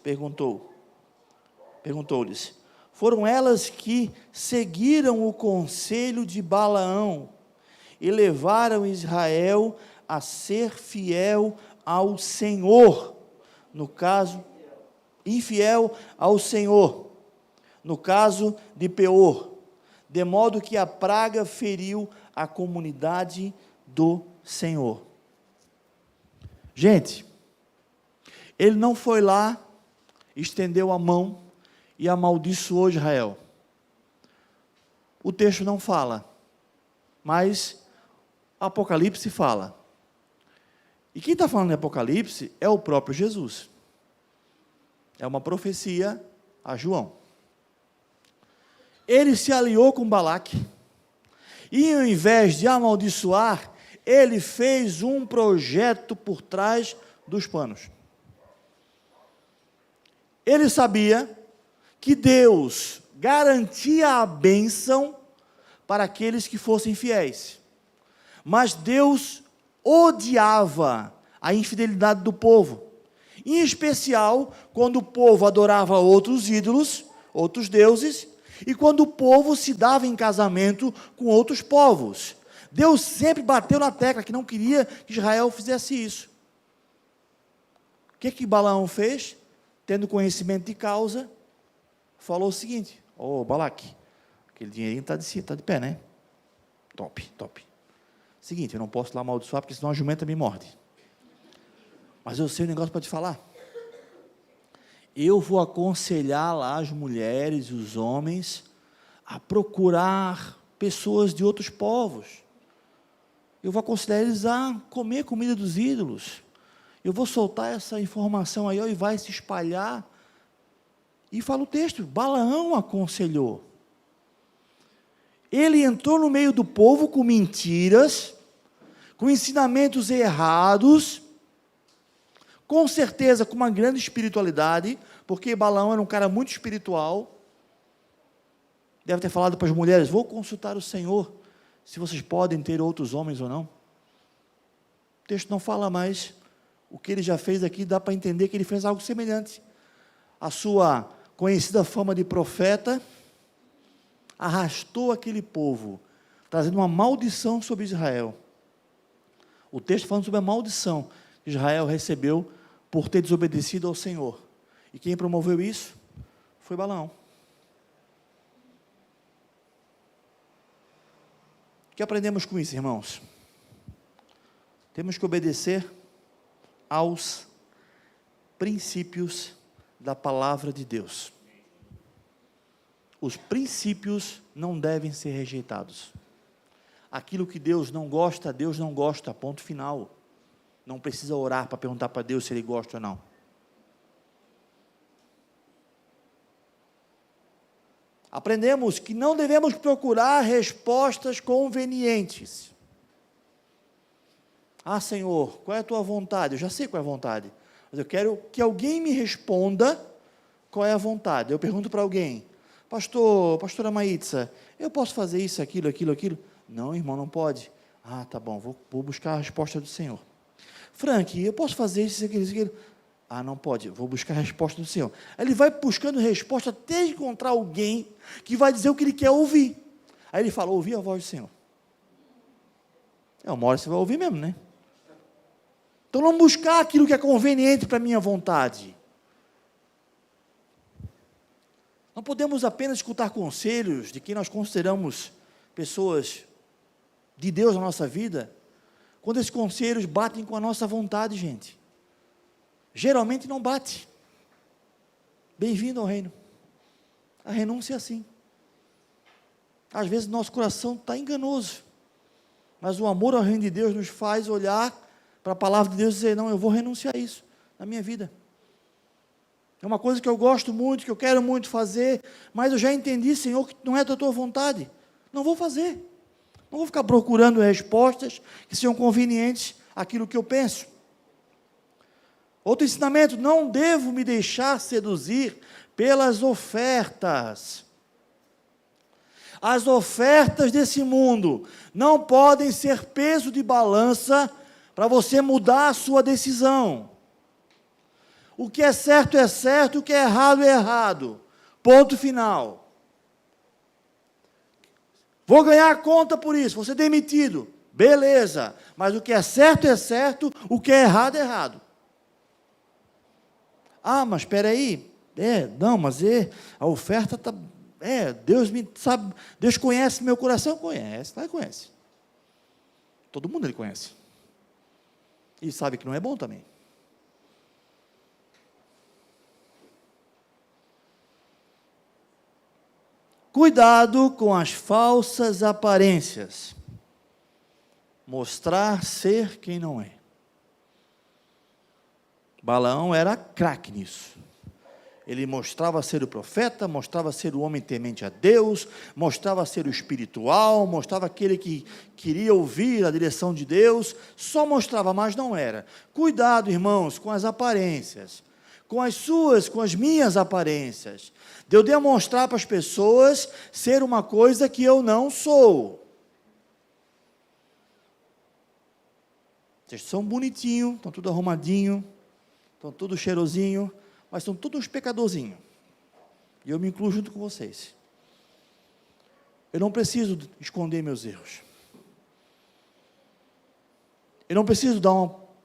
Perguntou-lhes. Foram elas que seguiram o conselho de Balaão e levaram Israel a ser fiel ao Senhor. No caso, infiel ao Senhor. No caso de Peor. De modo que a praga feriu a comunidade do Senhor. Gente, ele não foi lá, estendeu a mão e amaldiçoou Israel. O texto não fala, mas Apocalipse fala. E quem está falando em Apocalipse é o próprio Jesus. É uma profecia a João. Ele se aliou com Balaque, e ao invés de amaldiçoar, ele fez um projeto por trás dos panos. Ele sabia que Deus garantia a bênção para aqueles que fossem fiéis. Mas Deus odiava a infidelidade do povo. Em especial, quando o povo adorava outros ídolos, outros deuses, e quando o povo se dava em casamento com outros povos. Deus sempre bateu na tecla que não queria que Israel fizesse isso. O que Balaão fez? Tendo conhecimento de causa, falou o seguinte: Balaque, aquele dinheirinho está de pé, né? Top. Seguinte, eu não posso lá amaldiçoar, porque senão a jumenta me morde. Mas eu sei um negócio para te falar. Eu vou aconselhar lá as mulheres e os homens a procurar pessoas de outros povos. Eu vou aconselhar eles a comer comida dos ídolos. Eu vou soltar essa informação aí, e vai se espalhar. E fala o texto, Balaão aconselhou. Ele entrou no meio do povo com mentiras, com ensinamentos errados, com certeza com uma grande espiritualidade, porque Balaão era um cara muito espiritual. Deve ter falado para as mulheres: vou consultar o Senhor, se vocês podem ter outros homens ou não. O texto não fala mais. O que ele já fez aqui, dá para entender que ele fez algo semelhante. A sua conhecida fama de profeta arrastou aquele povo, trazendo uma maldição sobre Israel. O texto falando sobre a maldição, Israel recebeu por ter desobedecido ao Senhor. E quem promoveu isso foi Balaão. O que aprendemos com isso, irmãos? Temos que obedecer aos princípios da palavra de Deus. Os princípios não devem ser rejeitados. Aquilo que Deus não gosta, ponto final. Não precisa orar para perguntar para Deus se Ele gosta ou não. Aprendemos que não devemos procurar respostas convenientes. Ah, Senhor, qual é a tua vontade? Eu já sei qual é a vontade, mas eu quero que alguém me responda qual é a vontade. Eu pergunto para alguém: pastora Maítza, eu posso fazer isso, aquilo? Não, irmão, não pode. Ah, tá bom, vou buscar a resposta do Senhor. Frank, eu posso fazer isso, aquilo? Ah, não pode, vou buscar a resposta do Senhor. Aí ele vai buscando resposta até encontrar alguém que vai dizer o que ele quer ouvir. Aí ele fala: ouvi a voz do Senhor. Uma hora você vai ouvir mesmo, né? Então não buscar aquilo que é conveniente para a minha vontade. Não podemos apenas escutar conselhos de quem nós consideramos pessoas de Deus na nossa vida, quando esses conselhos batem com a nossa vontade, gente. Geralmente não bate. Bem-vindo ao reino. A renúncia é assim. Às vezes nosso coração está enganoso, mas o amor ao reino de Deus nos faz olhar para a palavra de Deus e dizer: não, eu vou renunciar a isso na minha vida. É uma coisa que eu gosto muito, que eu quero muito fazer, mas eu já entendi, Senhor, que não é da tua vontade. Não vou fazer. Não vou ficar procurando respostas que sejam convenientes àquilo que eu penso. Outro ensinamento: não devo me deixar seduzir pelas ofertas. As ofertas desse mundo não podem ser peso de balança para você mudar a sua decisão. O que é certo, o que é errado. Ponto final. Vou ganhar a conta por isso, vou ser demitido. Beleza, mas o que é certo, o que é errado. Ah, mas espera aí, a oferta está, Deus sabe, Deus conhece meu coração, conhece. Todo mundo Ele conhece. E sabe que não é bom também. Cuidado com as falsas aparências. Mostrar ser quem não é. Balaão era craque nisso. Ele mostrava ser o profeta, mostrava ser o homem temente a Deus, mostrava ser o espiritual, mostrava aquele que queria ouvir a direção de Deus, só mostrava, mas não era. Cuidado, irmãos, com as aparências, com as minhas aparências, de eu demonstrar para as pessoas ser uma coisa que eu não sou. Vocês são bonitinhos, estão tudo arrumadinho, estão tudo cheirosinho, mas são todos uns pecadorzinhos, e eu me incluo junto com vocês. Eu não preciso esconder meus erros, eu não preciso dar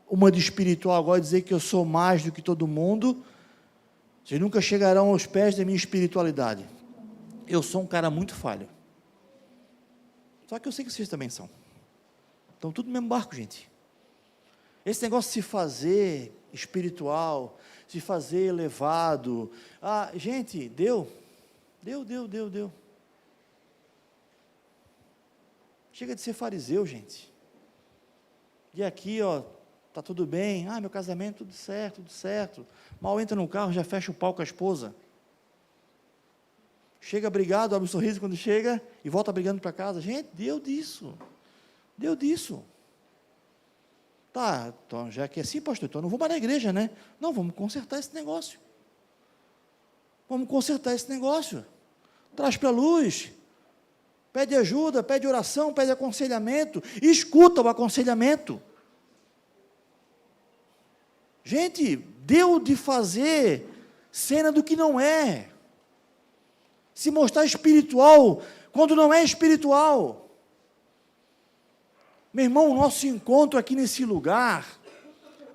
uma de espiritual agora e dizer que eu sou mais do que todo mundo. Vocês nunca chegarão aos pés da minha espiritualidade. Eu sou um cara muito falho, só que eu sei que vocês também são. Estão tudo no mesmo barco, gente. Esse negócio de se fazer espiritual, se fazer elevado, gente, deu. Chega de ser fariseu, gente. E aqui, tá tudo bem, meu casamento, tudo certo. Mal entra no carro, já fecha o pau com a esposa. Chega brigado, abre um sorriso quando chega, e volta brigando para casa. Gente, deu disso. Tá, então, já que é assim, pastor, então eu não vou mais na igreja, né? Não, vamos consertar esse negócio. Traz para a luz. Pede ajuda, pede oração, pede aconselhamento. Escuta o aconselhamento. Gente, deu de fazer cena do que não é. Se mostrar espiritual, quando não é espiritual. Meu irmão, o nosso encontro aqui nesse lugar,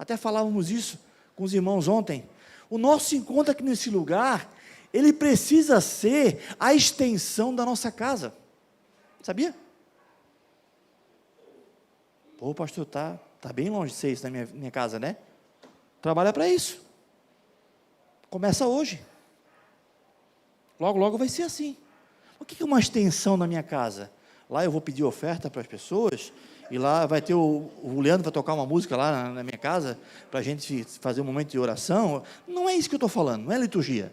Até falávamos isso com os irmãos ontem. O nosso encontro aqui nesse lugar, ele precisa ser a extensão da nossa casa. Sabia? Pô, pastor, tá bem longe de ser isso na minha casa, né? Trabalha para isso. Começa hoje. Logo, logo vai ser assim. O que é uma extensão na minha casa? Lá eu vou pedir oferta para as pessoas, e lá vai ter o Leandro vai tocar uma música lá na minha casa, para a gente fazer um momento de oração. Não é isso que eu estou falando, não é liturgia.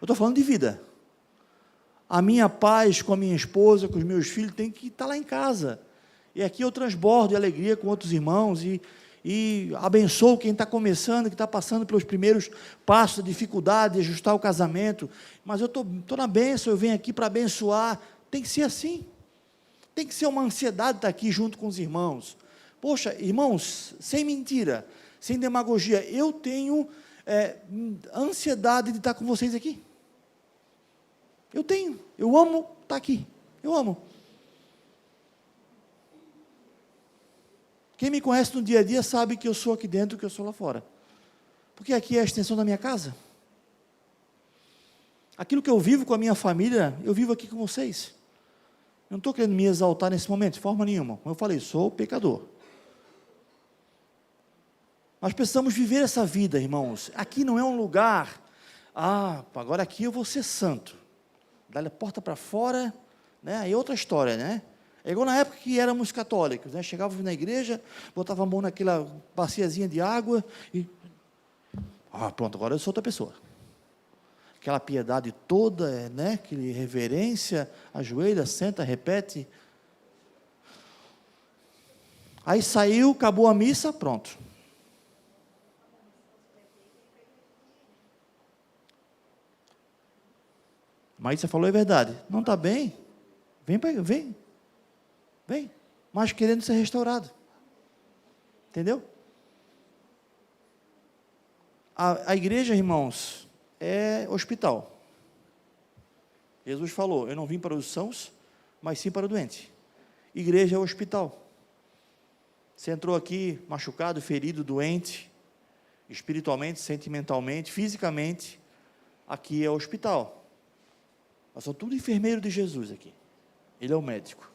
Eu estou falando de vida. A minha paz com a minha esposa, com os meus filhos, tem que estar lá em casa. E aqui eu transbordo de alegria com outros irmãos, e abençoo quem está começando, que está passando pelos primeiros passos, a dificuldade de ajustar o casamento. Mas eu estou na bênção, eu venho aqui para abençoar. Tem que ser assim. Tem que ser uma ansiedade estar aqui junto com os irmãos. Poxa, irmãos, sem mentira, sem demagogia, eu tenho ansiedade de estar com vocês aqui. Eu tenho, eu amo estar aqui, eu amo. Quem me conhece no dia a dia sabe que eu sou aqui dentro, que eu sou lá fora. Porque aqui é a extensão da minha casa. Aquilo que eu vivo com a minha família, eu vivo aqui com vocês. Eu não estou querendo me exaltar nesse momento, de forma nenhuma. Como eu falei, sou pecador. Nós precisamos viver essa vida, irmãos. Aqui não é um lugar, agora aqui eu vou ser santo. Dá-lhe a porta para fora, né? Aí é outra história, né? É igual na época que éramos católicos, né? Chegávamos na igreja, botava a mão naquela baciazinha de água e... pronto, agora eu sou outra pessoa. Aquela piedade toda, né? Aquela reverência, ajoelha, senta, repete. Aí saiu, acabou a missa, pronto. Mas você falou é verdade. Não está bem? Vem. Mas querendo ser restaurado. Entendeu? A igreja, irmãos, é hospital. Jesus falou, eu não vim para os sãos, mas sim para o doente. Igreja é hospital. Você entrou aqui machucado, ferido, doente, espiritualmente, sentimentalmente, fisicamente, aqui é hospital. Nós somos tudo enfermeiro de Jesus aqui. Ele é o médico.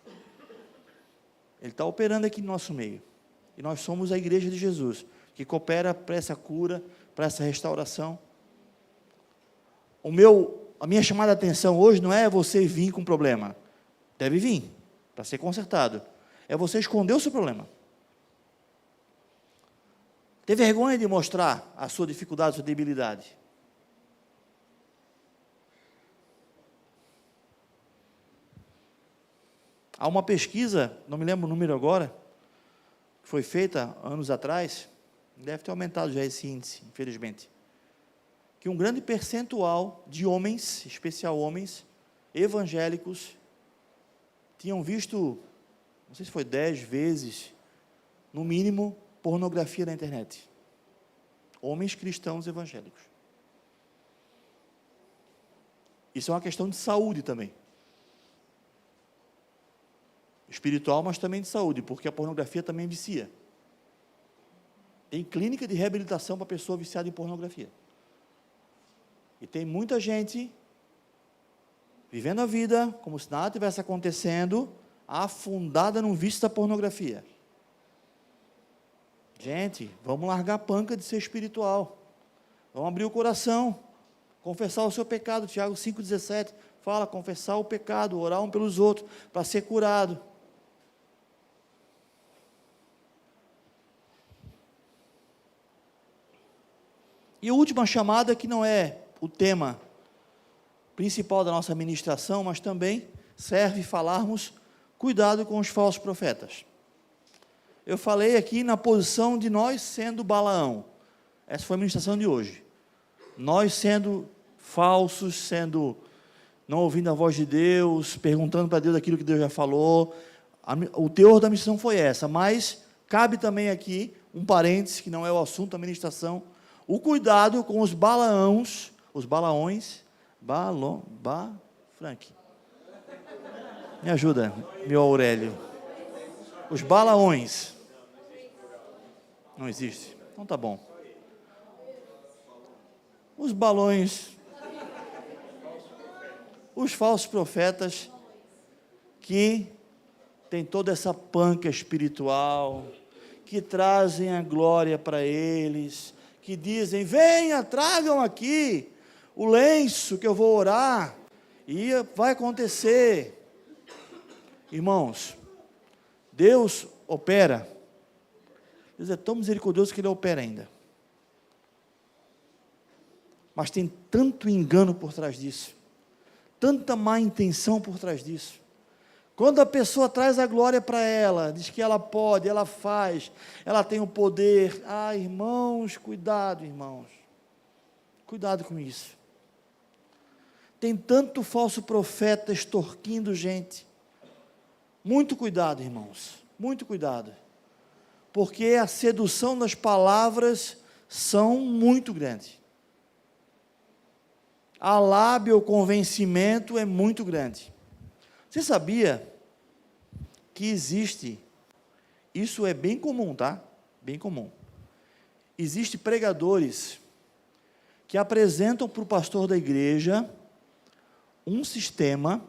Ele está operando aqui no nosso meio. E nós somos a igreja de Jesus, que coopera para essa cura, para essa restauração. A minha chamada de atenção hoje não é você vir com problema. Deve vir, para ser consertado. É você esconder o seu problema. Ter vergonha de mostrar a sua dificuldade, a sua debilidade. Há uma pesquisa, não me lembro o número agora, que foi feita anos atrás, deve ter aumentado já esse índice, infelizmente, que um grande percentual de homens, em especial homens, evangélicos, tinham visto, não sei se foi 10 vezes, no mínimo, pornografia na internet. Homens cristãos evangélicos. Isso é uma questão de saúde também. Espiritual, mas também de saúde, porque a pornografia também vicia. Tem clínica de reabilitação para pessoa viciada em pornografia. E tem muita gente vivendo a vida como se nada estivesse acontecendo, afundada num vício da pornografia. Gente, vamos largar a panca de ser espiritual. Vamos abrir o coração, confessar o seu pecado. Tiago 5,17 fala, confessar o pecado, orar um pelos outros, para ser curado. E a última chamada, que não é o tema principal da nossa ministração, mas também serve falarmos, cuidado com os falsos profetas. Eu falei aqui na posição de nós sendo Balaão. Essa foi a ministração de hoje. Nós sendo falsos, não ouvindo a voz de Deus, perguntando para Deus aquilo que Deus já falou. O teor da ministração foi essa, mas cabe também aqui um parêntese, que não é o assunto da ministração, o cuidado com os balaões, Frank, me ajuda, meu Aurélio, os balaões, não existe, Então tá bom. Os balões, os falsos profetas que tem toda essa panca espiritual, que trazem a glória para eles, que dizem, venha, tragam aqui o lenço que eu vou orar, e vai acontecer. Irmãos, Deus opera, Deus é tão misericordioso que Ele opera ainda, mas tem tanto engano por trás disso, tanta má intenção por trás disso. Quando a pessoa traz a glória para ela, diz que ela pode, ela faz, ela tem o poder. Ah, irmãos, cuidado, irmãos. Cuidado com isso. Tem tanto falso profeta extorquindo gente. Muito cuidado, irmãos. Muito cuidado. Porque a sedução das palavras são muito grande. A lábia, o convencimento é muito grande. Você sabia que existe, isso é bem comum, tá? Bem comum. Existem pregadores que apresentam para o pastor da igreja um sistema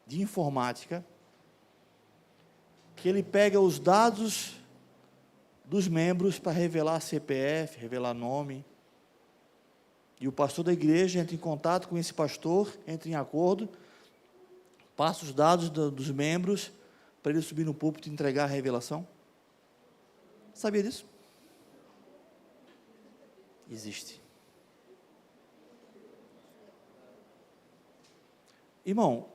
de informática que ele pega os dados dos membros para revelar CPF, revelar nome, e o pastor da igreja entra em contato com esse pastor, entra em acordo, passa os dados dos membros para ele subir no púlpito e entregar a revelação. Sabia disso? Existe. Irmão,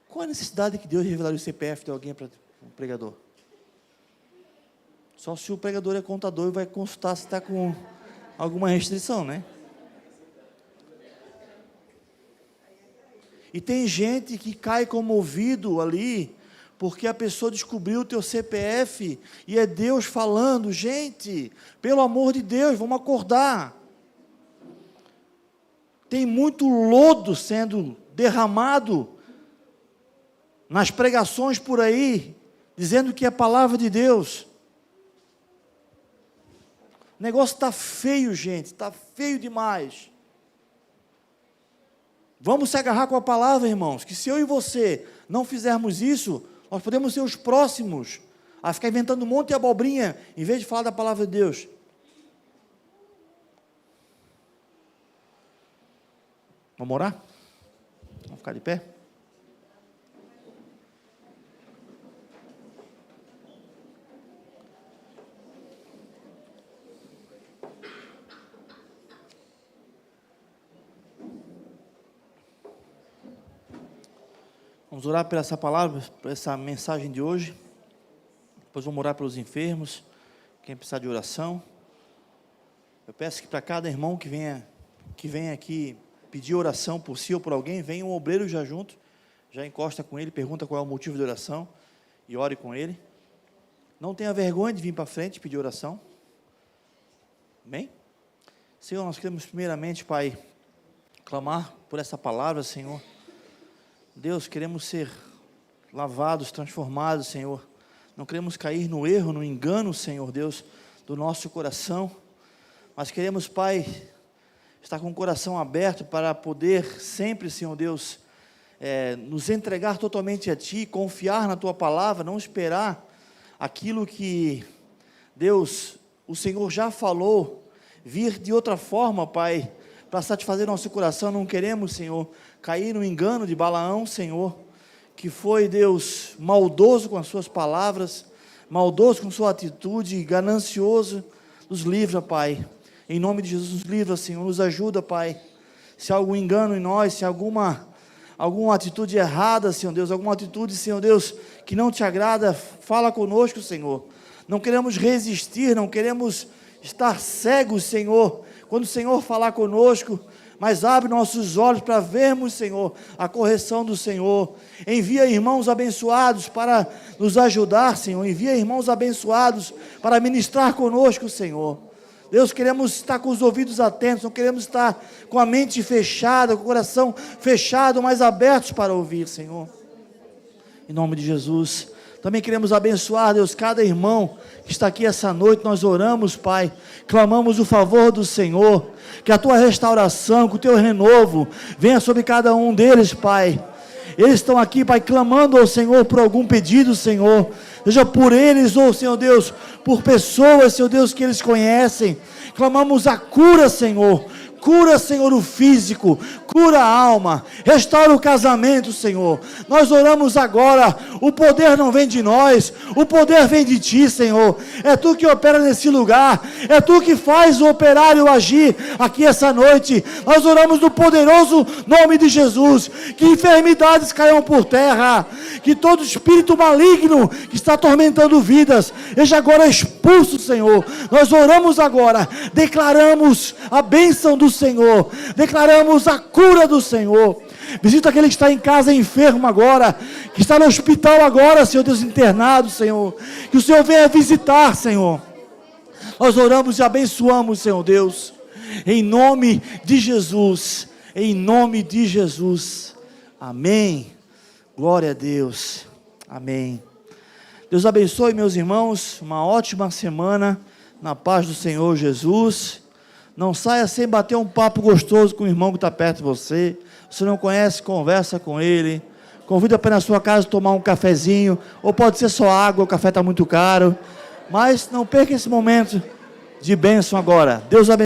qual a necessidade que Deus revelar o CPF de alguém para um pregador? Só se o pregador é contador e vai consultar se está com alguma restrição, né? E tem gente que cai comovido ali, porque a pessoa descobriu o teu CPF, e é Deus falando, gente, pelo amor de Deus, vamos acordar. Tem muito lodo sendo derramado nas pregações por aí, dizendo que é palavra de Deus. O negócio está feio, gente, está feio demais. Vamos se agarrar com a palavra, irmãos, que se eu e você não fizermos isso, nós podemos ser os próximos a ficar inventando um monte de abobrinha, em vez de falar da palavra de Deus. Vamos orar? Vamos ficar de pé? Vamos orar por essa palavra, por essa mensagem de hoje. Depois vamos orar pelos enfermos, quem precisar de oração. Eu peço que para cada irmão que venha aqui pedir oração por si ou por alguém, venha um obreiro já junto, já encosta com ele, pergunta qual é o motivo de oração e ore com ele. Não tenha vergonha de vir para frente pedir oração. Amém? Senhor, nós queremos primeiramente, Pai, clamar por essa palavra, Senhor. Deus, queremos ser lavados, transformados, Senhor. Não queremos cair no erro, no engano, Senhor Deus, do nosso coração. Mas queremos, Pai, estar com o coração aberto para poder sempre, Senhor Deus, nos entregar totalmente a Ti, confiar na Tua palavra, não esperar aquilo que, Deus, o Senhor já falou, vir de outra forma, Pai, para satisfazer nosso coração. Não queremos, Senhor, cair no engano de Balaão, Senhor, que foi, Deus, maldoso com as suas palavras, maldoso com sua atitude, ganancioso. Nos livra, Pai, em nome de Jesus, nos livra, Senhor, nos ajuda, Pai, se há algum engano em nós, se há alguma atitude errada, Senhor Deus, alguma atitude, Senhor Deus, que não te agrada, fala conosco, Senhor. Não queremos resistir, não queremos estar cegos, Senhor, quando o Senhor falar conosco, mas abre nossos olhos para vermos, Senhor, a correção do Senhor. Envia irmãos abençoados para nos ajudar, Senhor. Envia irmãos abençoados para ministrar conosco, Senhor. Deus, queremos estar com os ouvidos atentos, não queremos estar com a mente fechada, com o coração fechado, mas abertos para ouvir, Senhor. Em nome de Jesus, Também queremos abençoar, Deus, cada irmão que está aqui essa noite. Nós oramos, Pai, clamamos o favor do Senhor, que a Tua restauração, que o Teu renovo venha sobre cada um deles, Pai. Eles estão aqui, Pai, clamando ao Senhor por algum pedido, Senhor, seja por eles ou, Senhor Deus, por pessoas, Senhor Deus, que eles conhecem. Clamamos a cura, Senhor. Cura, Senhor, o físico, cura a alma, restaura o casamento, Senhor. Nós oramos agora, o poder não vem de nós, o poder vem de Ti, Senhor. É Tu que opera nesse lugar, é Tu que faz o operário agir aqui essa noite. Nós oramos no poderoso nome de Jesus, que enfermidades caiam por terra, que todo espírito maligno que está atormentando vidas, seja agora expulso, Senhor. Nós oramos agora, declaramos a bênção do Senhor, declaramos a cura do Senhor. Visita aquele que está em casa enfermo agora, que está no hospital agora, Senhor Deus, internado, Senhor, que o Senhor venha visitar, Senhor. Nós oramos e abençoamos, Senhor Deus, em nome de Jesus, em nome de Jesus, amém, glória a Deus, amém. Deus abençoe, meus irmãos, uma ótima semana, na paz do Senhor Jesus. Não saia sem bater um papo gostoso com o irmão que está perto de você. Se não conhece, conversa com ele. Convida para ir na sua casa tomar um cafezinho. Ou pode ser só água, o café está muito caro. Mas não perca esse momento de bênção agora. Deus abençoe.